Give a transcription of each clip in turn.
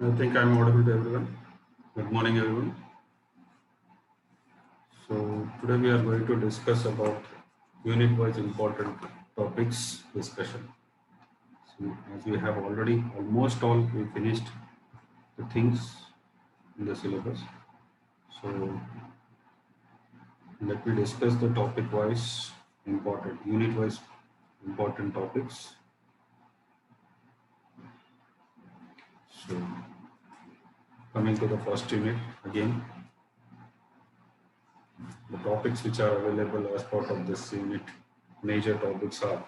I think I'm audible to everyone. Good morning, everyone. So today we are going to discuss about unit-wise important topics discussion. So as we have already almost all we finished the things in the syllabus. So let me discuss the topic-wise important unit-wise important topics. So coming to the first unit again, the topics which are available as part of this unit, major topics are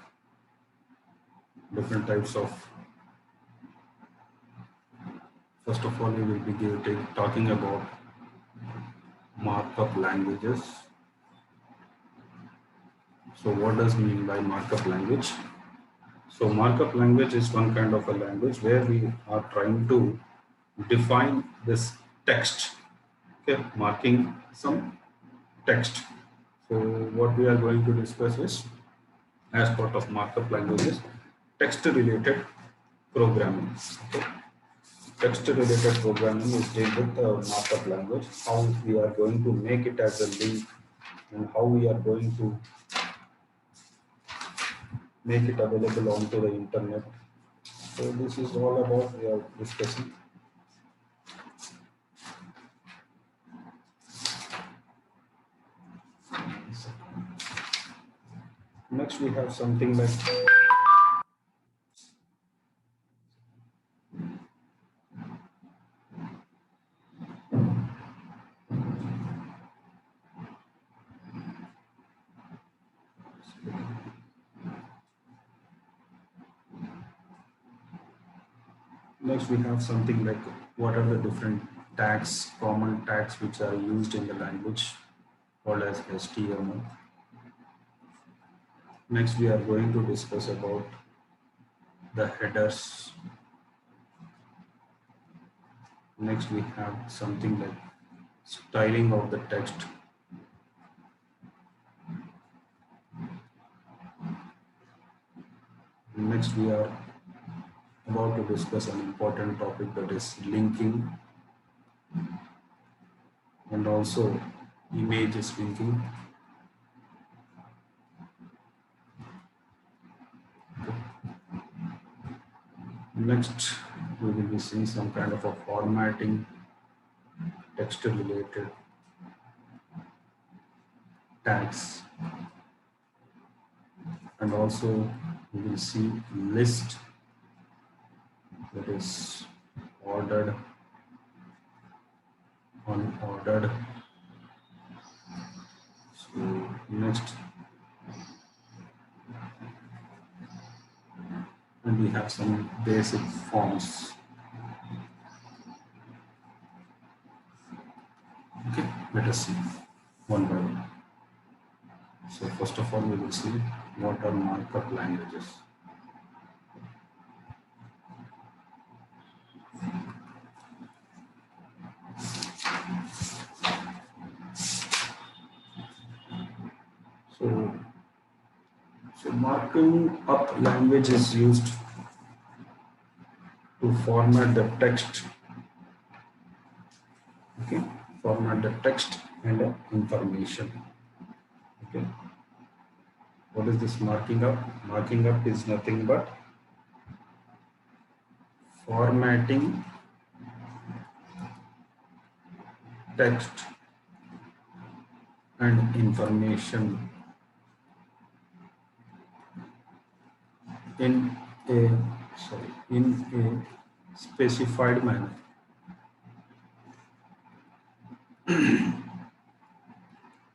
different types of. First of all, we will be talking about markup languages. So what does mean by markup language? So markup language is one kind of a language where we are trying to define this text, okay, marking some text. So what we are going to discuss is, as part of markup languages, text related programming. Okay. Text related programming is dealt with the markup language, how we are going to make it as a link and how we are going to make it available onto the internet. So this is all about we are discussing. Next we have something like what are the different tags, common tags which are used in the language called as HTML. Next we are going to discuss about the headers. Next we have something like styling of the text. Next we are about to discuss an important topic, that is linking and also images linking. Next we will be seeing some kind of a formatting, text related tags, and also we will see list, that is ordered, unordered. So next, and we have some basic forms. Okay, let us see one by one. So first of all, we will see what are markup languages. So marking up language is used to format the text. Okay, format the text and the information. Okay, what is this marking up? Marking up is nothing but formatting text and information in a specified manner.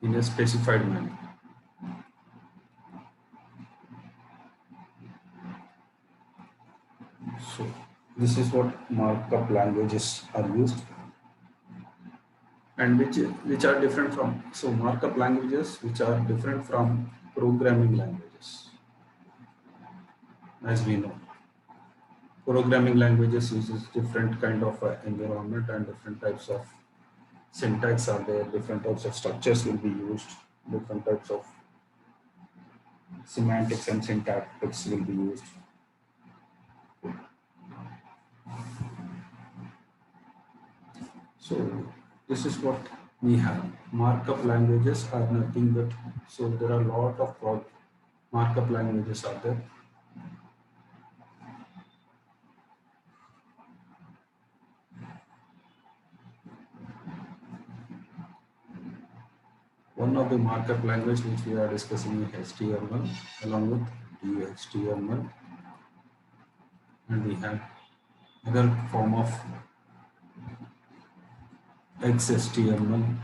In a specified manner. So this is what markup languages are used, and which are different from, so markup languages which are different from programming languages. As we know, programming languages uses different kind of environment and different types of syntax are there, different types of structures will be used, different types of semantics and syntactics will be used. So this is what we have. Markup languages are nothing but, so there are a lot of markup languages are there. One of the markup language which we are discussing is HTML along with dhtml, and we have other form of XHTML,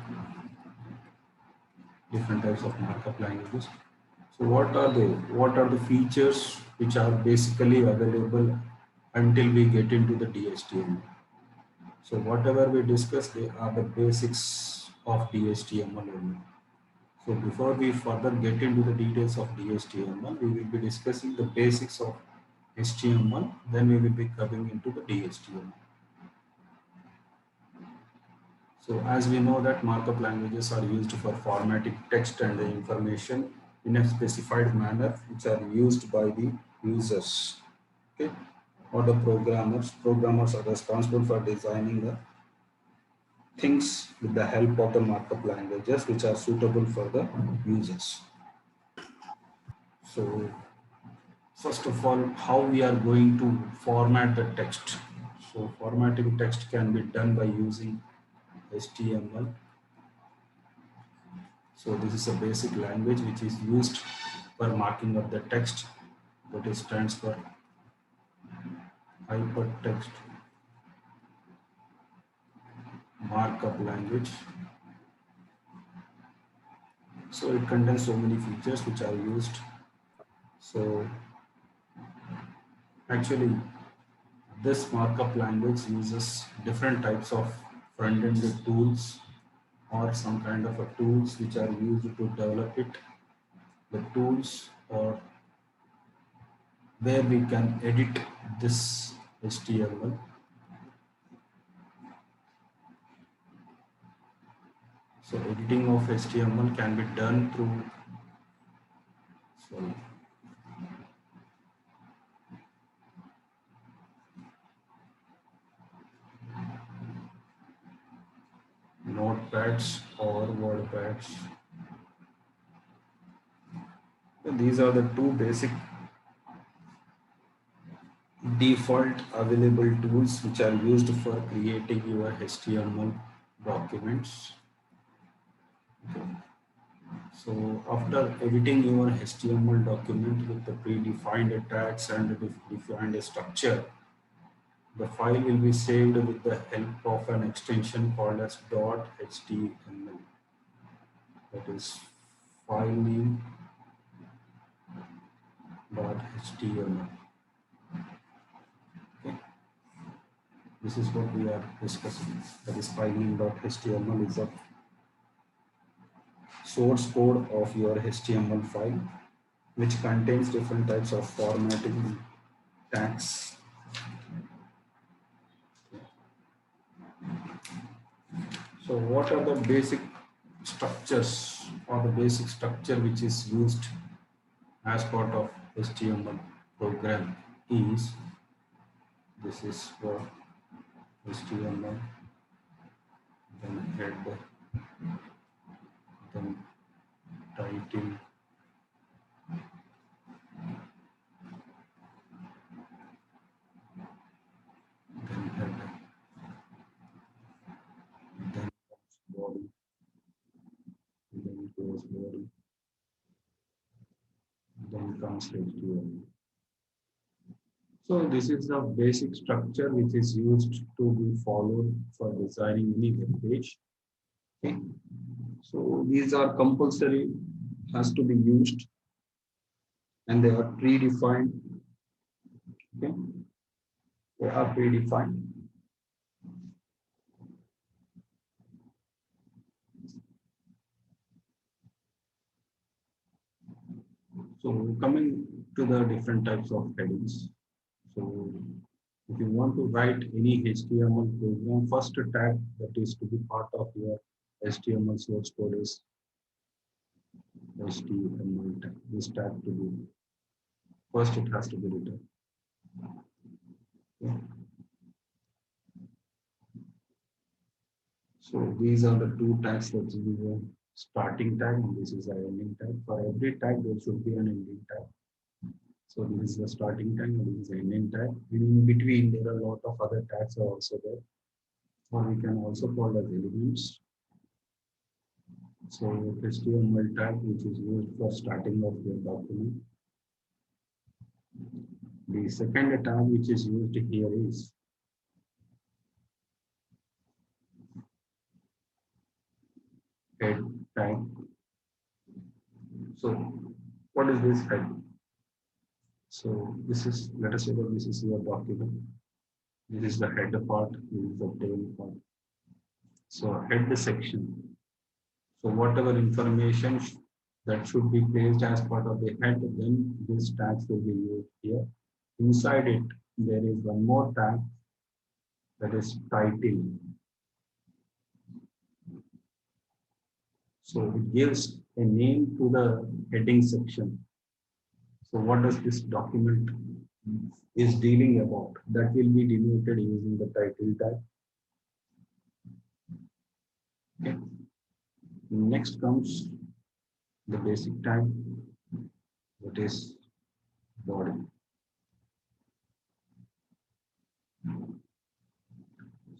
different types of markup languages. So what are they? What are the features which are basically available until we get into the DHTML? So whatever we discuss, they are the basics of DHTML only. So before we further get into the details of DHTML, we will be discussing the basics of HTML, then we will be coming into the DHTML. So as we know that markup languages are used for formatting text and the information in a specified manner, which are used by the users, okay, or the programmers. Programmers are responsible for designing the things with the help of the markup languages, which are suitable for the users. So first of all, how we are going to format the text. So formatting text can be done by using HTML. So this is a basic language which is used for marking of the text, that is stands for hypertext markup language. So it contains so many features which are used. So actually this markup language uses different types of front-end tools or some kind of a tools which are used to develop it. The tools or where we can edit this HTML. So editing of HTML can be done through, sorry, notepads or wordpads. So these are the two basic default available tools which are used for creating your HTML documents. Okay. So after editing your HTML document with the predefined tags and defined structure, the file will be saved with the help of an extension called as .html. That is file name .html. Okay. This is what we are discussing. That is file name .html is the source code of your HTML file, which contains different types of formatting tags. So what are the basic structures or the basic structure which is used as part of HTML program is, this is for HTML, then header, then title, then header, then body, then goes body, then comes HTML. So this is the basic structure which is used to be followed for designing any web page. Okay. So these are compulsory, has to be used, and they are predefined. Okay. They are predefined. So coming to the different types of headings. So if you want to write any HTML program, first tag that is to be part of your HTML source code is HTML tag. This tag to be first, it has to be written. Okay. So these are the two tags that is the starting tag and this is the ending tag. For every tag there should be an ending tag. So this is the starting tag and this is the ending tag. And in between there are a lot of other tags are also there. Or we can also call as elements. So HTML tag which is used for starting of your document. The second tag which is used here is head tag. So what is this head? So this is, let us say that this is your document. This is the head part, this is the tail part. So head section. So whatever information that should be placed as part of the head, then this tags will be used here. Inside it, there is one more tag that is title. So it gives a name to the heading section. So what does this document is dealing about? That will be denoted using the title tag. Okay. Next comes the basic tag, that is body.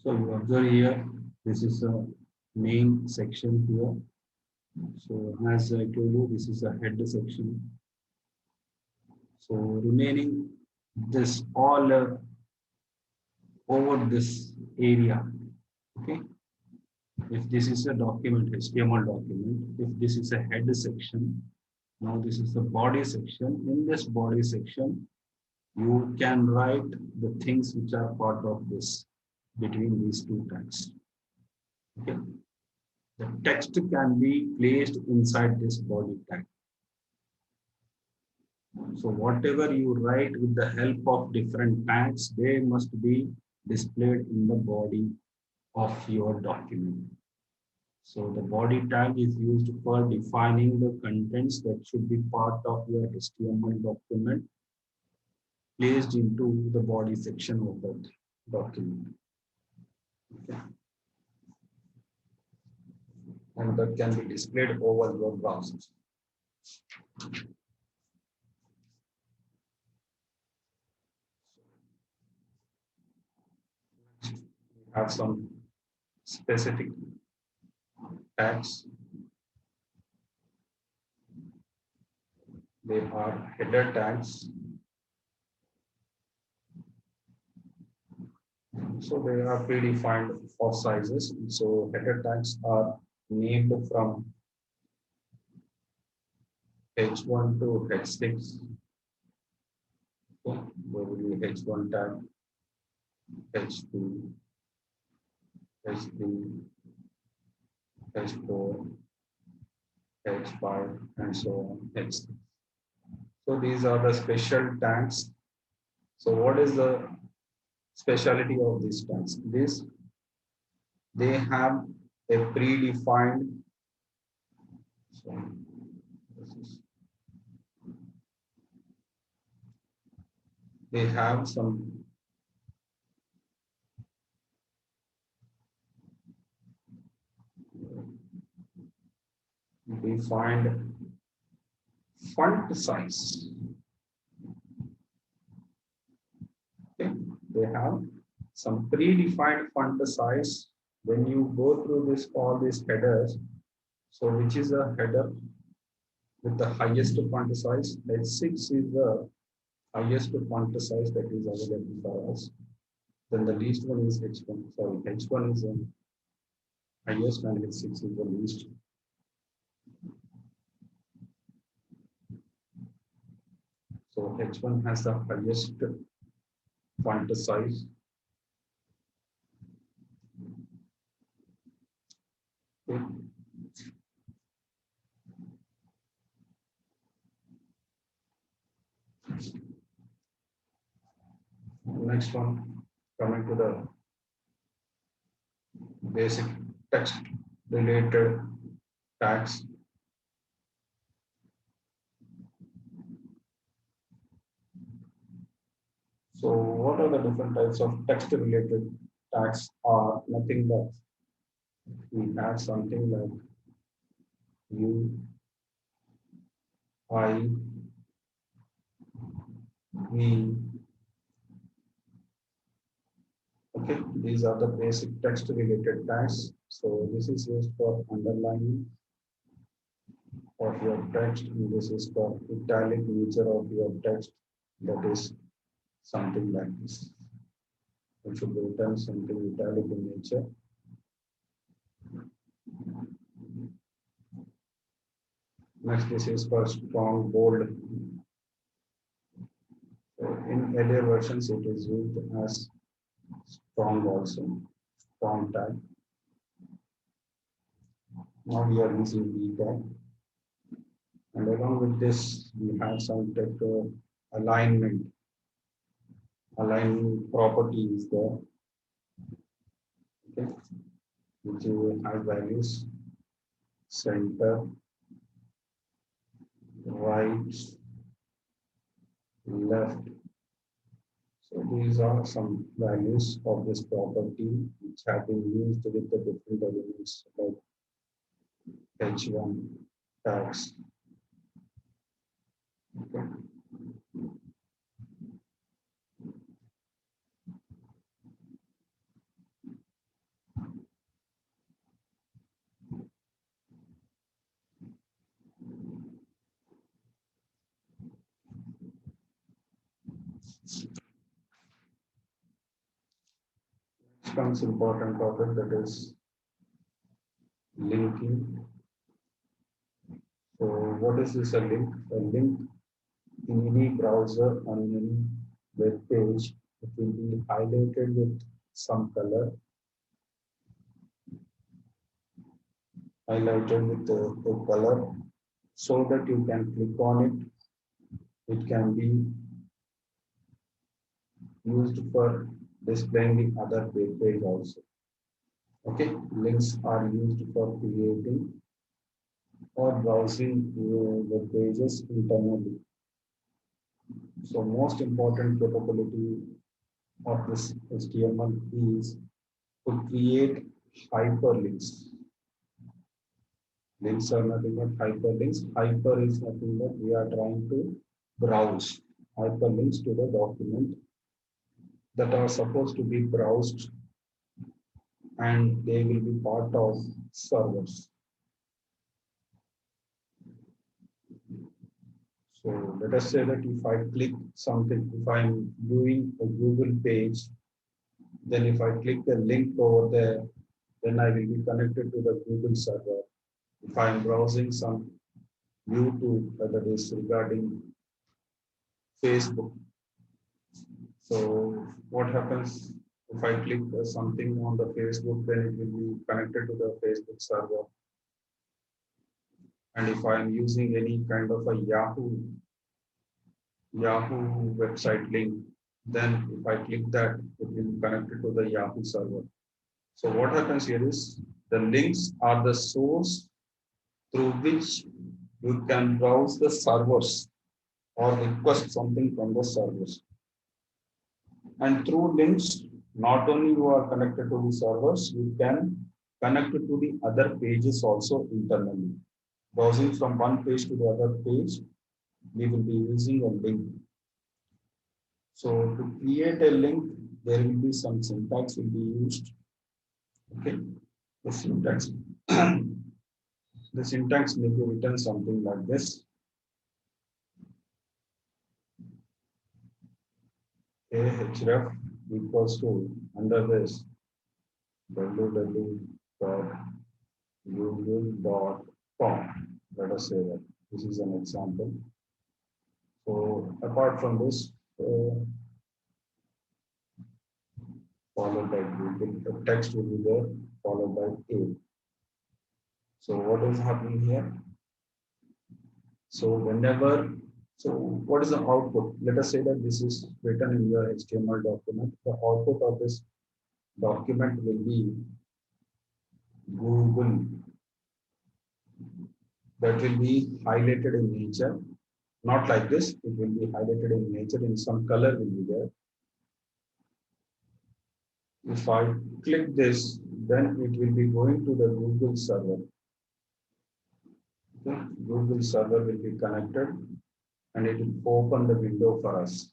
So you observe here, this is a main section here. So as I told you, this is a head section. So remaining this all over this area. Okay. If this is a document, HTML document, if this is a head section, now this is the body section. In this body section, you can write the things which are part of this between these two tags. Okay. The text can be placed inside this body tag. So whatever you write with the help of different tags, they must be displayed in the body of your document. So the body tag is used for defining the contents that should be part of your HTML document placed into the body section of that document. Okay. And that can be displayed over your browser. We have some specific tags. They are header tags. So they are predefined for sizes. So header tags are named from H1 to H6. Okay. There will be H1 tag, H2, H3, H4, H5, and so on, H6. So these are the special tags. So what is the speciality of these tags? They have a predefined, so they have some defined font size. Okay. They have some predefined font size. When you go through this all these headers, so which is a header with the highest font size? H6 is the highest font size that is available for us. Then the least one is H1. Sorry, H1 is the highest and H6 is the least. So H1 has the highest font size. Okay. Next one, coming to the basic text related tags. So what are the different types of text related tags? Are nothing but we have something like U, I, V. Okay, these are the basic text related tags. So this is used for underlining of your text, and this is for italic nature of your text. That is something like this. It should be written something italic in nature. Next, this is for strong, bold. So in earlier versions, it is used as strong also, strong tag. Now we are using B tag. And along with this, we have some type of alignment. Aligning property is there. Okay, which will have values center, right, left. So these are some values of this property which have been used with the different elements like H1 tags. Okay. Next comes important topic, that is linking. So what is this a link? A link in any browser or in any web page, it will be highlighted with some color, highlighted with a color, so that you can click on it. It can be used for displaying the other web page also. Okay, links are used for creating or browsing web pages internally. So most important capability of this HTML is to create hyperlinks. Links are nothing but hyperlinks. Hyper is nothing but we are trying to browse hyperlinks to the document that are supposed to be browsed, and they will be part of servers. So let us say that if I click something, if I'm viewing a Google page, then if I click the link over there, then I will be connected to the Google server. If I'm browsing some YouTube, whether it is regarding Facebook. So what happens if I click something on the Facebook, then it will be connected to the Facebook server. And if I'm using any kind of a Yahoo website link, then if I click that, it will be connected to the Yahoo server. So what happens here is the links are the source through which you can browse the servers or request something from the servers. And through links, not only you are connected to the servers, you can connect to the other pages also internally. Browsing from one page to the other page, we will be using a link. So to create a link, there will be some syntax will be used. Okay, the syntax. The syntax may be written something like this. Ahref equals to under this www.google.com. Let us say that this is an example. So apart from this, followed by Google, the text will be there, followed by A. So what is happening here? So what is the output? Let us say that this is written in your HTML document. The output of this document will be Google. That will be highlighted in nature. Not like this, it will be highlighted in nature in some color will be there. If I click this, then it will be going to the Google server. Okay? Google server will be connected and it will open the window for us.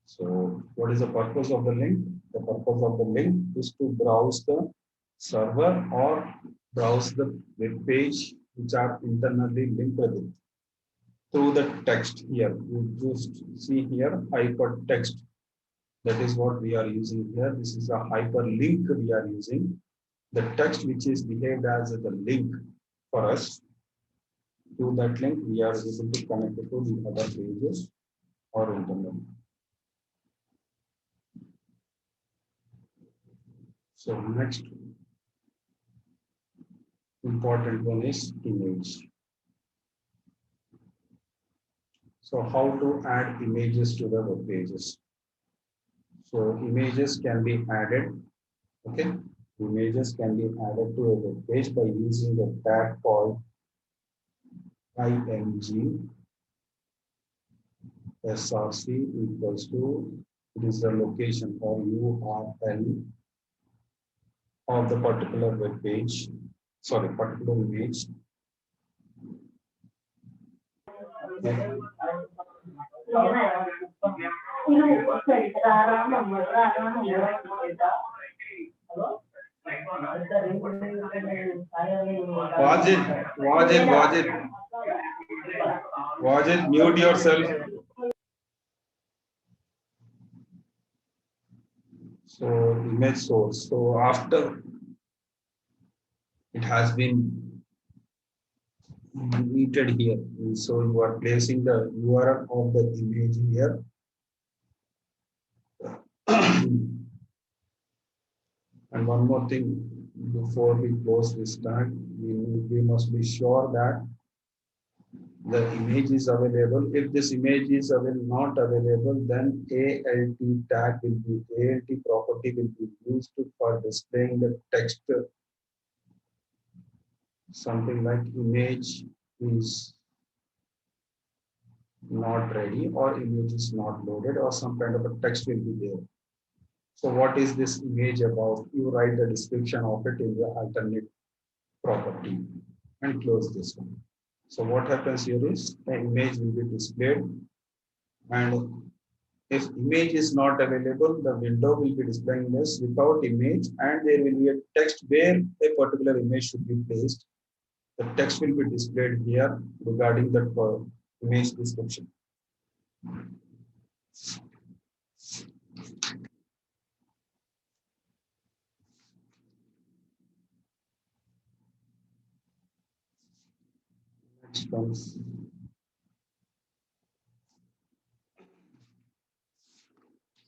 So what is the purpose of the link? The purpose of the link is to browse the server or browse the web page which are internally linked with it. Through the text here, you just see here hypertext. That is what we are using here. This is a hyperlink we are using. The text which is behaved as the link for us. To that link, we are able to connect it to the other pages or internet. So next important one is image. So how to add images to the web pages? So images can be added. Okay, images can be added to a web page by using the tag called img src equals to, it is the location or URL of the particular web page, sorry, particular image. Okay. Wajid, mute yourself. So image source. So after it has been muted here, so you are placing the URL of the image here. And one more thing, before we close this tag, we must be sure that the image is available. If this image is not available, then ALT tag will be, ALT property will be used for displaying the text. Something like image is not ready or image is not loaded or some kind of a text will be there. So what is this image about? You write the description of it in the alternate property and close this one. So what happens here is the image will be displayed, and if image is not available, the window will be displaying this without image, and there will be a text where a particular image should be placed. The text will be displayed here regarding the image description. Next comes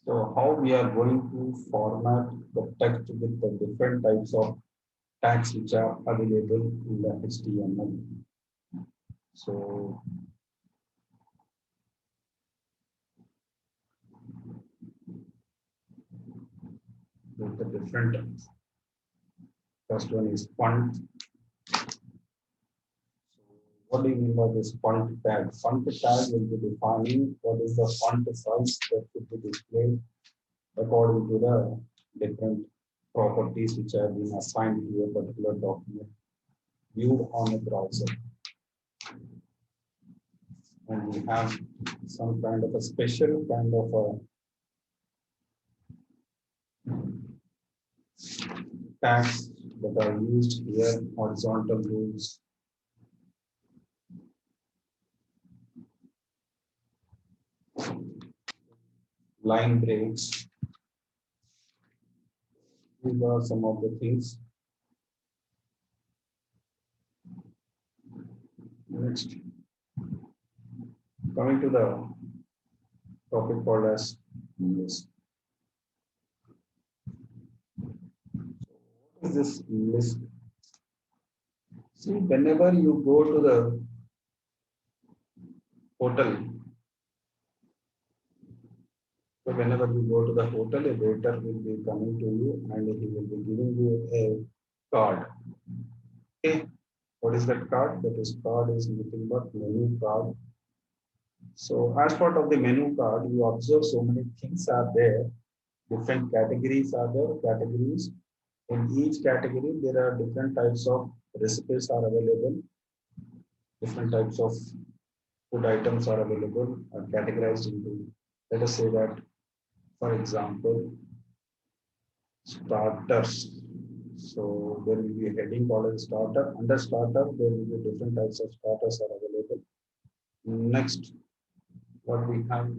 so how we are going to format the text with the different types of tags which are available in the HTML. So with the different tags. First one is font. What do you mean by this font tag? Font tag will be defining what is the font size that should be displayed according to the different properties which have been assigned to a particular document viewed on a browser. And we have some kind of a special kind of a tags that are used here, horizontal rules, line breaks. These are some of the things. Next, coming to the topic called as list. What is this list? See, whenever you go to the hotel, so whenever you go to the hotel, a waiter will be coming to you and he will be giving you a card. Okay, what is that card? That is card is nothing but menu card. So as part of the menu card, you observe so many things are there. Different categories are there, categories. In each category, there are different types of recipes are available, different types of food items are available, are categorized into, let us say that, for example, starters. So there will be a heading called as starter. Under starter, there will be different types of starters are available. Next, what we have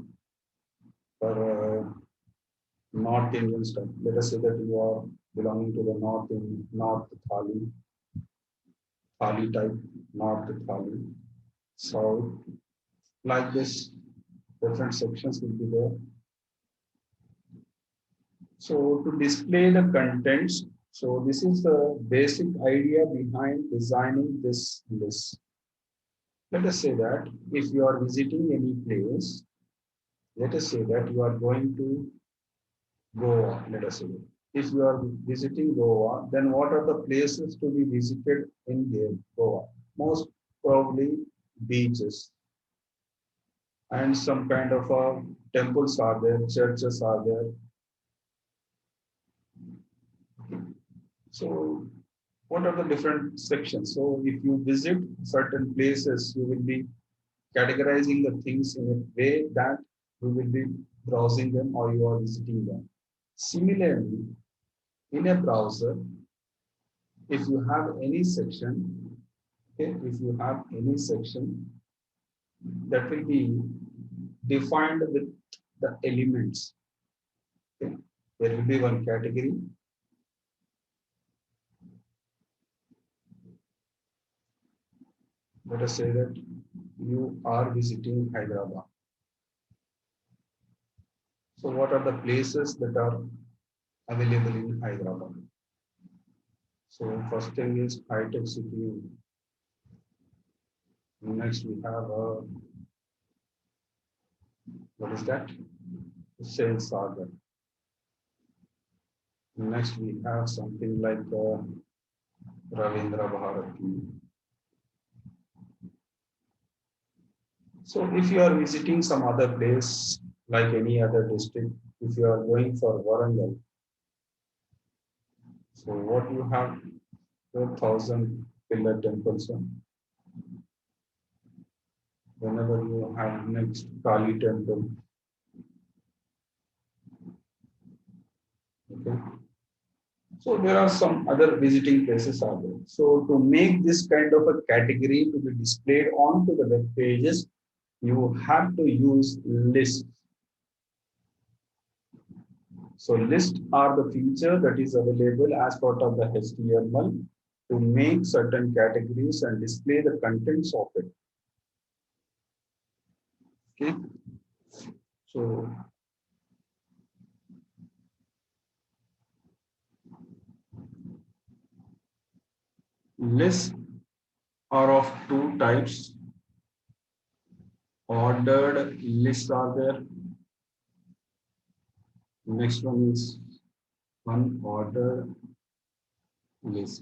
for North Indian stuff. Let us say that you are belonging to the North Thali type, North Thali, South, like this, different sections will be there. So to display the contents, so this is the basic idea behind designing this list. Let us say that if you are visiting any place, let us say that you are going to Goa, let us say. If you are visiting Goa, then what are the places to be visited in Goa? Most probably beaches and some kind of temples are there, churches are there. So what are the different sections? So if you visit certain places, you will be categorizing the things in a way that you will be browsing them or you are visiting them. Similarly, in a browser, if you have any section, okay, if you have any section that will be defined with the elements, okay, there will be one category. Let us say that you are visiting Hyderabad. So what are the places that are available in Hyderabad? So first thing is high-tech city. Next we have what is that? Sail Sagar. Next we have something like Ravindra Bharati. So if you are visiting some other place, like any other district, if you are going for Warangal, so what you have, 4,000 pillar temples. Whenever you have next Kali temple, okay. So there are some other visiting places are there. So to make this kind of a category to be displayed onto the web pages, you have to use lists. So lists are the feature that is available as part of the HTML to make certain categories and display the contents of it. Okay. So lists are of two types. Ordered lists are there. Next one is unordered list.